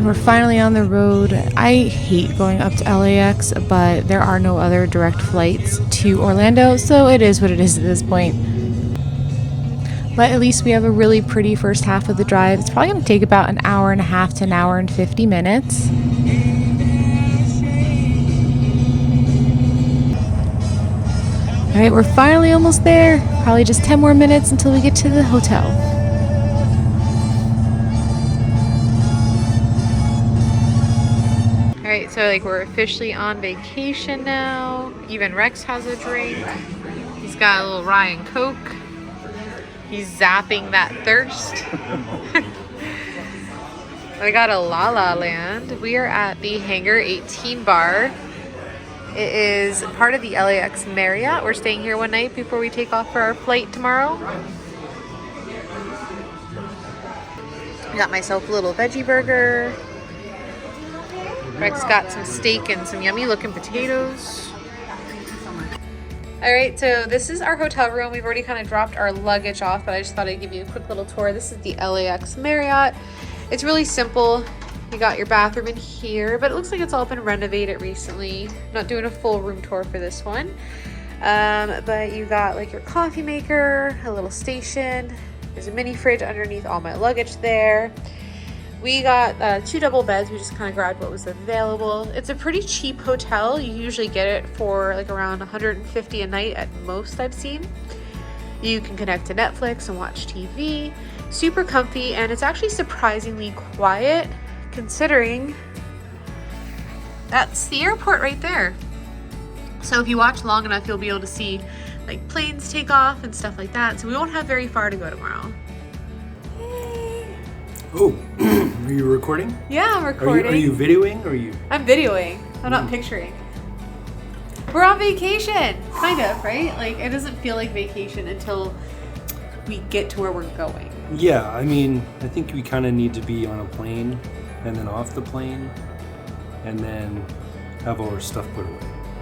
And we're finally on the road. I hate going up to LAX, but there are no other direct flights to Orlando, so it is what it is at this point. But at least we have a really pretty first half of the drive. It's probably going to take about an hour and a half to an hour and 50 minutes. All right, we're finally almost there. Probably just 10 more minutes until we get to the hotel. All right, so like we're officially on vacation now. Even Rex has a drink. He's got a little rye and Coke. He's zapping that thirst. We got a La La Land. We are at the Hangar 18 bar. It is part of the LAX Marriott. We're staying here one night before we take off for our flight tomorrow. I got myself a little veggie burger. Rex got some steak and some yummy looking potatoes. All right, so this is our hotel room. We've already kind of dropped our luggage off, but I just thought I'd give you a quick little tour. This is the LAX Marriott. It's really simple. You got your bathroom in here, but it looks like it's all been renovated recently. I'm not doing a full room tour for this one. But you got like your coffee maker, a little station. There's a mini fridge underneath all my luggage there. We got 2 double beds. We just kind of grabbed what was available. It's a pretty cheap hotel. You usually get it for like around $150 a night at most I've seen. You can connect to Netflix and watch TV. Super comfy, and it's actually surprisingly quiet considering that's the airport right there. So if you watch long enough, you'll be able to see like planes take off and stuff like that. So we won't have very far to go tomorrow. Oh, are you recording? Yeah, I'm recording. Are you videoing or are you? I'm videoing. I'm not picturing. We're on vacation, kind of, right? Like it doesn't feel like vacation until we get to where we're going. Yeah, I mean, I think we kind of need to be on a plane and then off the plane and then have all our stuff put away.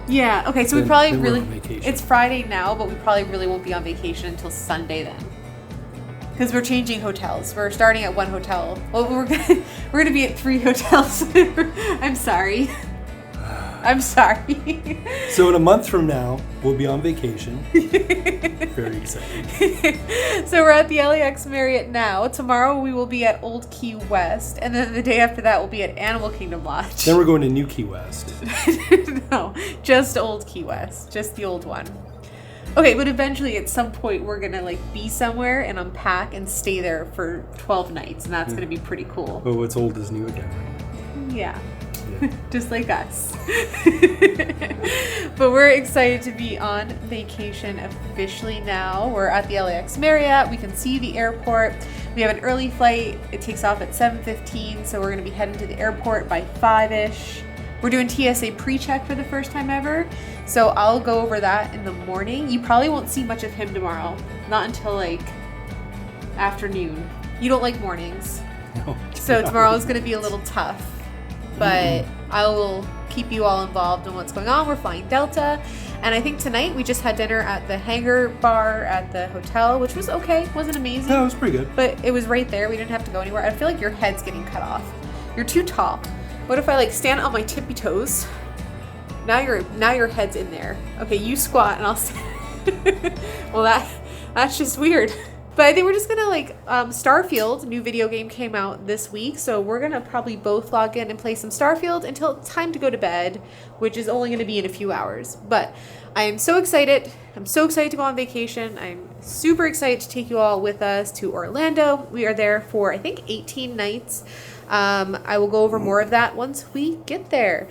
Yeah, okay, so we probably then really, we're on vacation. it's Friday now, but we probably really won't be on vacation until Sunday then. Because we're changing hotels. We're starting at one hotel. Well, we're gonna be at 3 hotels. I'm sorry. I'm sorry. So in a month from now, we'll be on vacation. Very exciting. So we're at the LAX Marriott now. Tomorrow we will be at Old Key West. And then the day after that we'll be at Animal Kingdom Lodge. Then we're going to New Key West. No, just Old Key West. Just the old one. Okay, but eventually at some point we're gonna like be somewhere and unpack and stay there for 12 nights, and that's gonna be pretty cool. Oh, what's old is new again, right? Yeah. Just like us. But we're excited to be on vacation officially now. We're at the LAX Marriott. We can see the airport. We have an early flight. It takes off at 7:15, so we're gonna be heading to the airport by 5-ish. We're doing TSA Precheck for the first time ever, so I'll go over that in the morning. You probably won't see much of him tomorrow, not until like afternoon. You don't like mornings, No. so tomorrow is going to be a little tough, but I will keep you all involved in what's going on. We're flying Delta, and I think tonight we just had dinner at the Hangar Bar at the hotel, which was okay. Wasn't amazing. No, it was pretty good. But it was right there. We didn't have to go anywhere. I feel like your head's getting cut off. You're too tall. What if I like stand on my tippy toes? Now your head's in there. Okay, you squat and I'll stand. Well, that's just weird. But I think we're just gonna like Starfield, new video game came out this week, so we're gonna probably both log in and play some Starfield until it's time to go to bed, which is only gonna be in a few hours. But I am so excited. I'm so excited to go on vacation. I'm super excited to take you all with us to Orlando. We are there for I think 18 nights. I will go over more of that once we get there.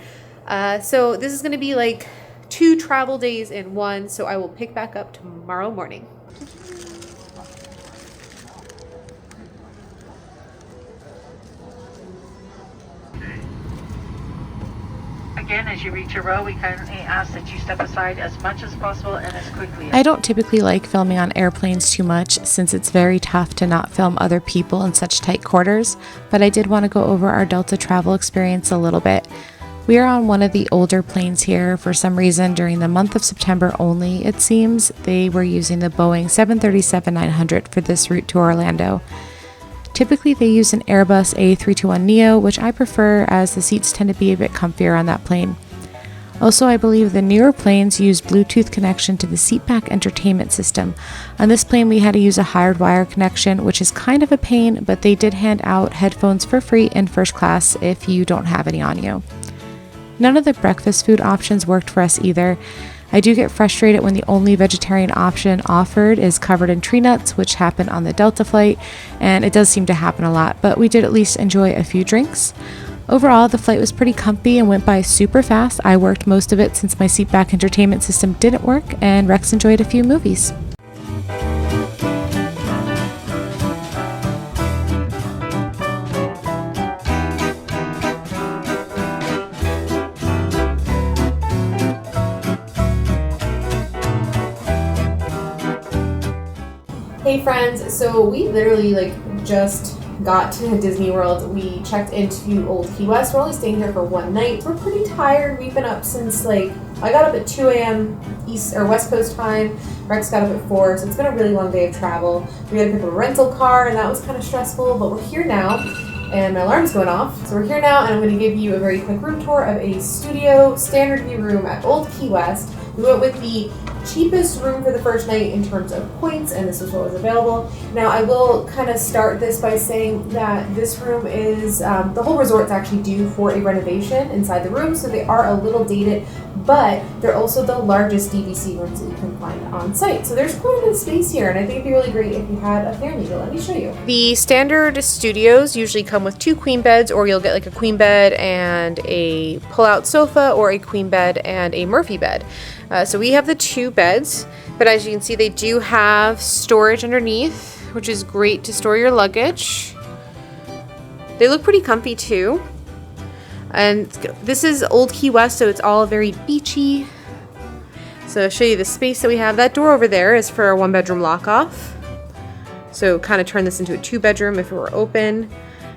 So this is going to be like 2 travel days in one, so I will pick back up tomorrow morning. Again, as you reach a row, we kindly ask that you step aside as much as possible and as quickly as I don't typically like filming on airplanes too much since it's very tough to not film other people in such tight quarters, but I did want to go over our Delta travel experience a little bit. We are on one of the older planes here. For some reason, during the month of September only, it seems, they were using the Boeing 737-900 for this route to Orlando. Typically they use an Airbus A321neo, which I prefer as the seats tend to be a bit comfier on that plane. Also, I believe the newer planes use Bluetooth connection to the seatback entertainment system. On this plane we had to use a hard wire connection, which is kind of a pain, but they did hand out headphones for free in first class if you don't have any on you. None of the breakfast food options worked for us either. I do get frustrated when the only vegetarian option offered is covered in tree nuts, which happened on the Delta flight, and it does seem to happen a lot, but we did at least enjoy a few drinks. Overall, the flight was pretty comfy and went by super fast. I worked most of it since my seatback entertainment system didn't work, and Rex enjoyed a few movies. Hey friends, so we literally just got to Disney World. We checked into Old Key West. We're only staying here for one night. We're pretty tired. We've been up since I got up at 2 a.m. East or West Coast time. Rex got up at 4, so it's been a really long day of travel. We had to pick up a rental car, and that was kind of stressful, but we're here now, and my alarm's going off. So we're here now, and I'm going to give you a very quick room tour of a studio standard view room at Old Key West. We went with the cheapest room for the first night in terms of points, and this was what was available. Now I will kind of start this by saying that this room is, the whole resort's actually due for a renovation inside the room, so they are a little dated, but they're also the largest DVC rooms that you can find on site. So there's quite a bit of space here, and I think it'd be really great if you had a family, but let me show you. The standard studios usually come with 2 queen beds, or you'll get like a queen bed and a pull-out sofa, or a queen bed and a Murphy bed. So we have the 2 beds, but as you can see, they do have storage underneath, which is great to store your luggage. They look pretty comfy too. And this is Old Key West, so it's all very beachy. So I'll show you the space that we have. That door over there is for a 1-bedroom lock-off. So kind of turn this into a 2-bedroom if it were open.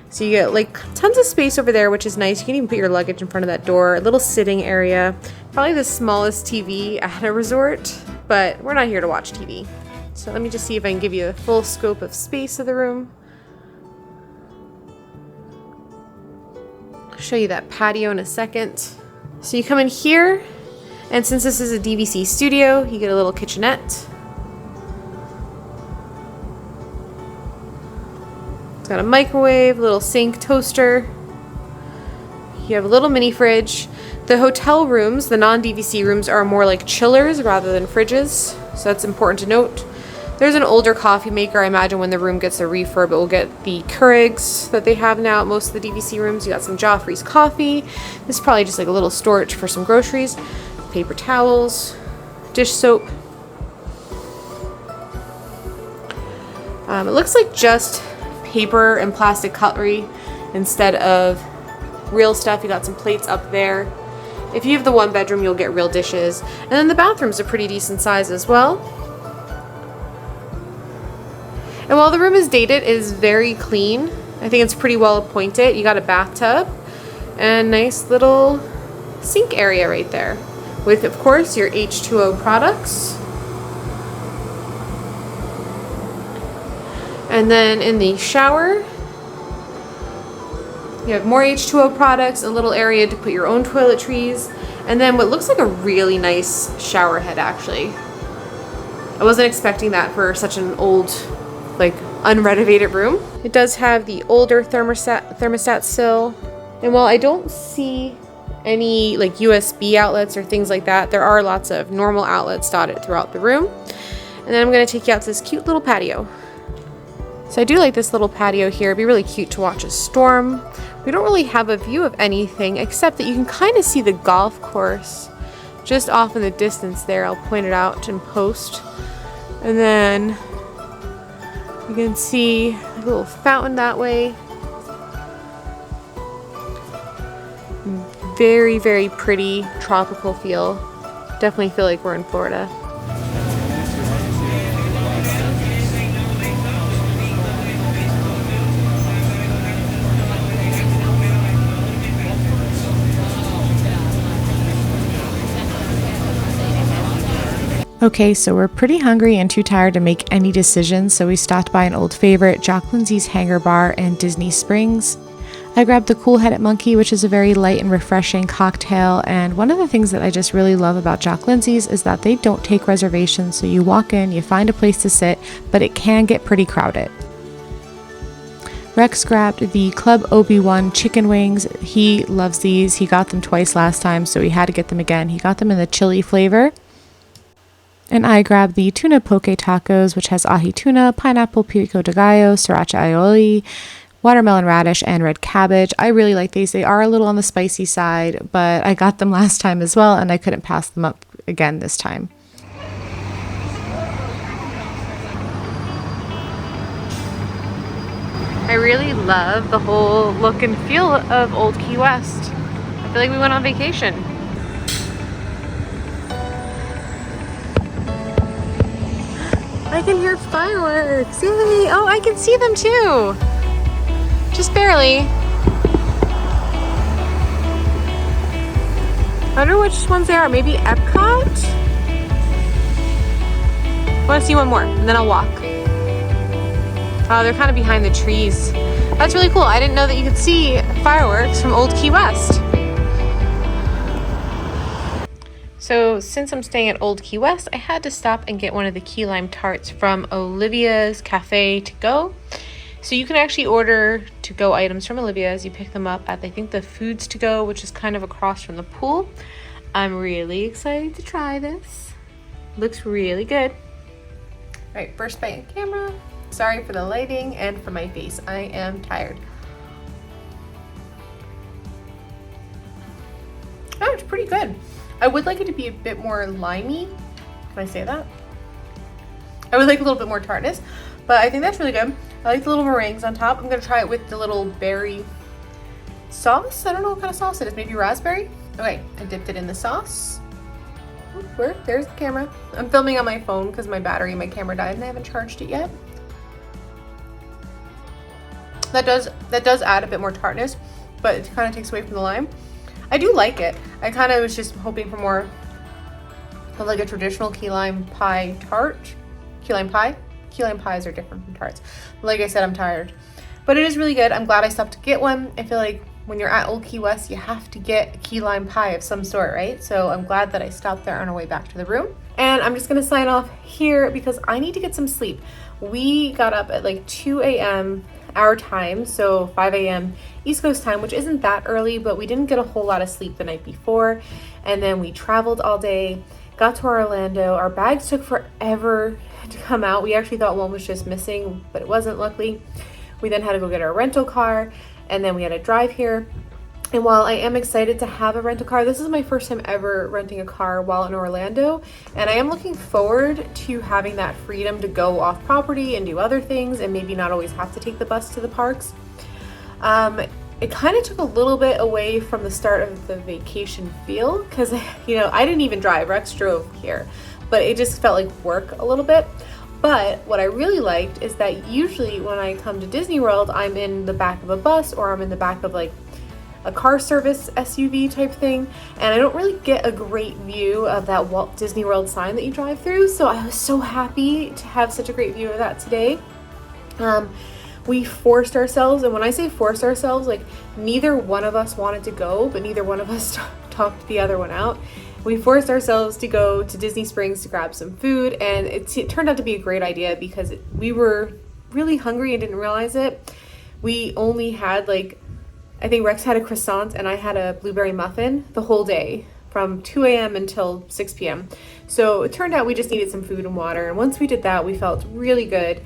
So you get tons of space over there, which is nice. You can even put your luggage in front of that door. A little sitting area. Probably the smallest TV at a resort, but we're not here to watch TV. So let me just see if I can give you a full scope of space of the room. I'll show you that patio in a second. So you come in here, and since this is a DVC studio, you get a little kitchenette. It's got a microwave, a little sink, toaster. You have a little mini fridge. The hotel rooms, the non-DVC rooms, are more like chillers rather than fridges, so that's important to note. There's an older coffee maker. I imagine when the room gets a refurb, it will get the Keurigs that they have now at most of the DVC rooms. You got some Joffrey's coffee. This is probably just like a little storage for some groceries. Paper towels, dish soap. It looks like just paper and plastic cutlery instead of real stuff. You got some plates up there. If you have the 1-bedroom, you'll get real dishes. And then the bathroom's a pretty decent size as well. And while the room is dated, it is very clean. I think it's pretty well appointed. You got a bathtub and a nice little sink area right there with, of course, your H2O products. And then in the shower, you have more H2O products, a little area to put your own toiletries, and then what looks like a really nice shower head, actually. I wasn't expecting that for such an old, unrenovated room. It does have the older thermostat still, and while I don't see any USB outlets or things like that, there are lots of normal outlets dotted throughout the room. And then I'm going to take you out to this cute little patio. So I do like this little patio here. It'd be really cute to watch a storm. We don't really have a view of anything except that you can kind of see the golf course just off in the distance there. I'll point it out in post. And then you can see a little fountain that way. Very, very pretty tropical feel. Definitely feel like we're in Florida. Okay, so we're pretty hungry and too tired to make any decisions, so we stopped by an old favorite, Jock Lindsey's Hangar Bar in Disney Springs. I grabbed the Cool-Headed Monkey, which is a very light and refreshing cocktail, and one of the things that I just really love about Jock Lindsey's is that they don't take reservations, so you walk in, you find a place to sit, but it can get pretty crowded. Rex grabbed the Club Obi-Wan chicken wings. He loves these. He got them twice last time, so he had to get them again. He got them in the chili flavor. And I grabbed the tuna poke tacos, which has ahi tuna, pineapple pico de gallo, sriracha aioli, watermelon radish, and red cabbage. I really like these. They are a little on the spicy side, but I got them last time as well, and I couldn't pass them up again this time. I really love the whole look and feel of Old Key West. I feel like we went on vacation. I can hear fireworks. Yay! Oh, I can see them too. Just barely. I wonder which ones they are. Maybe Epcot? I want to see one more, and then I'll walk. Oh, they're kind of behind the trees. That's really cool. I didn't know that you could see fireworks from Old Key West. So since I'm staying at Old Key West, I had to stop and get one of the key lime tarts from Olivia's Cafe to go. So you can actually order to-go items from Olivia's. You pick them up at, I think, the Foods to Go, which is kind of across from the pool. I'm really excited to try this. Looks really good. All right, first bite on camera. Sorry for the lighting and for my face. I am tired. Oh, it's pretty good. I would like it to be a bit more limey. Can I say that? I would like a little bit more tartness, but I think that's really good. I like the little meringues on top. I'm gonna try it with the little berry sauce. I don't know what kind of sauce it is. Maybe raspberry? Okay, I dipped it in the sauce. Where? There's the camera. I'm filming on my phone because my camera died and I haven't charged it yet. That does add a bit more tartness, but it kind of takes away from the lime. I do like it. I kind of was just hoping for more of like a traditional key lime pie tart. Key lime pie? Key lime pies are different from tarts. Like I said, I'm tired. But it is really good. I'm glad I stopped to get one. I feel like when you're at Old Key West, you have to get a key lime pie of some sort, right? So I'm glad that I stopped there on our way back to the room. And I'm just gonna sign off here because I need to get some sleep. We got up at like 2 a.m. our time, so 5 a.m. East Coast time, which isn't that early, but we didn't get a whole lot of sleep the night before. And then we traveled all day, got to Orlando. Our bags took forever to come out. We actually thought one was just missing, but it wasn't, luckily. We then had to go get our rental car, and then we had to drive here. And while I am excited to have a rental car, this is my first time ever renting a car while in Orlando, and I am looking forward to having that freedom to go off property and do other things and maybe not always have to take the bus to the parks. It kind of took a little bit away from the start of the vacation feel because, you know, I didn't even drive. Rex drove here, but it just felt like work a little bit. But what I really liked is that usually when I come to Disney World, I'm in the back of a bus or I'm in the back of like a car service SUV type thing, and I don't really get a great view of that Walt Disney World sign that you drive through. So I was so happy to have such a great view of that today. We forced ourselves, and when I say forced ourselves, like neither one of us wanted to go, but neither one of us talked the other one out. We forced ourselves to go to Disney Springs to grab some food, and it turned out to be a great idea because we were really hungry and didn't realize it. We only had like, I think Rex had a croissant and I had a blueberry muffin the whole day from 2 a.m. until 6 p.m. So it turned out we just needed some food and water, and once we did that, we felt really good.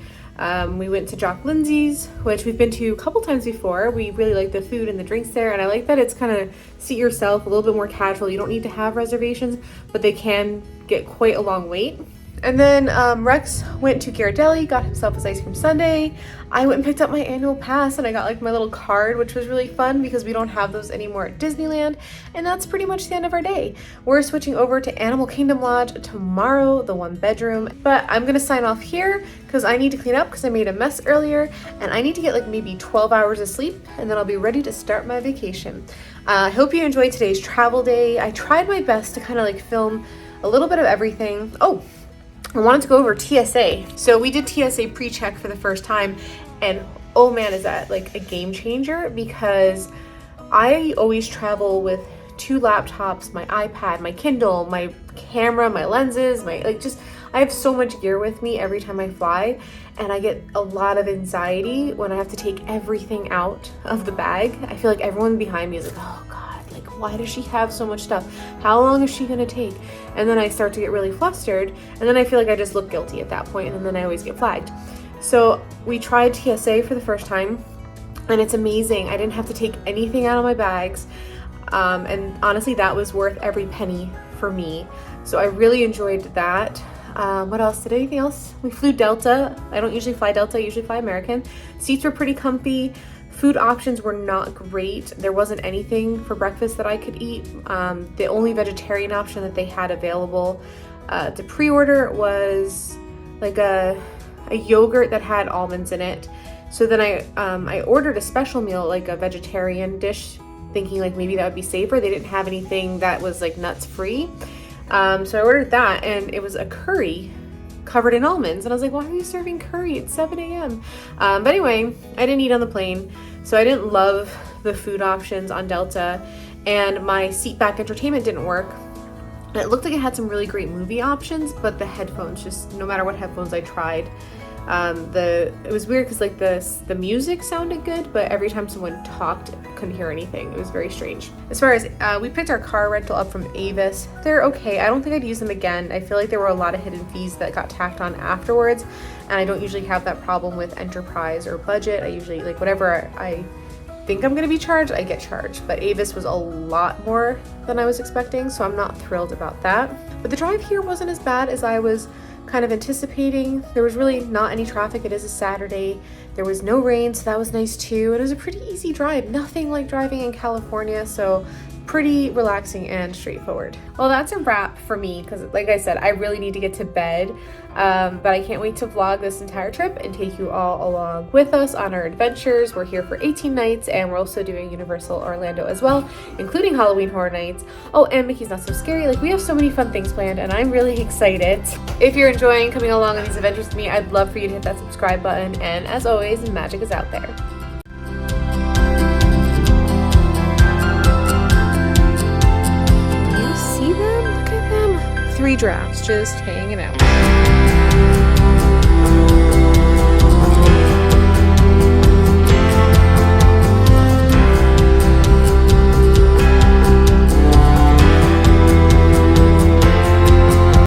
We went to Jock Lindsey's, which we've been to a couple times before. We really like the food and the drinks there, and I like that it's kind of seat yourself, a little bit more casual. You don't need to have reservations, but they can get quite a long wait. And then Rex went to Ghirardelli, got himself his ice cream sundae. I went and picked up my annual pass, and I got like my little card, which was really fun because we don't have those anymore at Disneyland. And that's pretty much the end of our day. We're switching over to Animal Kingdom Lodge tomorrow, the 1-bedroom. But I'm gonna sign off here because I need to clean up because I made a mess earlier, and I need to get like maybe 12 hours of sleep, and then I'll be ready to start my vacation. I hope you enjoyed today's travel day. I tried my best to kind of like film a little bit of everything. Oh, I wanted to go over TSA. So we did TSA pre-check for the first time, and oh man, is that like a game changer, because I always travel with 2 laptops, my iPad, my Kindle, my camera, my lenses, I have so much gear with me every time I fly, and I get a lot of anxiety when I have to take everything out of the bag. I feel like everyone behind me is like, oh God, like why does she have so much stuff? How long is she gonna take? And then I start to get really flustered, and then I feel like I just look guilty at that point, and then I always get flagged. So we tried TSA for the first time, and it's amazing. I didn't have to take anything out of my bags, and honestly that was worth every penny for me. So I really enjoyed that. What else? Did anything else? We flew Delta. I don't usually fly Delta, I usually fly American. Seats were pretty comfy. Food options were not great. There wasn't anything for breakfast that I could eat. The only vegetarian option that they had available to pre-order was like a yogurt that had almonds in it. So then I ordered a special meal, like a vegetarian dish, thinking like maybe that would be safer. They didn't have anything that was like nuts free. So I ordered that, and it was a curry covered in almonds. And I was like, why are you serving curry? It's 7 a.m. But anyway, I didn't eat on the plane. So I didn't love the food options on Delta, and my seat back entertainment didn't work. And it looked like it had some really great movie options, but the headphones just, no matter what headphones I tried, it was weird because like the music sounded good, but every time someone talked, I couldn't hear anything. It was very strange. As far as we picked our car rental up from Avis. They're okay. I don't think I'd use them again. I feel like there were a lot of hidden fees that got tacked on afterwards, and I don't usually have that problem with Enterprise or Budget. I usually, like, whatever I think I'm gonna be charged, I get charged. But Avis was a lot more than I was expecting, so I'm not thrilled about that. But the drive here wasn't as bad as I was kind of anticipating. There was really not any traffic. It is a Saturday. There was no rain, so that was nice too. It was a pretty easy drive, nothing like driving in California, so pretty relaxing and straightforward. Well, that's a wrap for me, because like I said, I really need to get to bed, but I can't wait to vlog this entire trip and take you all along with us on our adventures. We're here for 18 nights, and we're also doing Universal Orlando as well, including Halloween Horror Nights. Oh, and Mickey's Not So Scary. Like, we have so many fun things planned, and I'm really excited. If you're enjoying coming along on these adventures with me, I'd love for you to hit that subscribe button, and as always, magic is out there. See them? Look at them. 3 drafts just hanging out.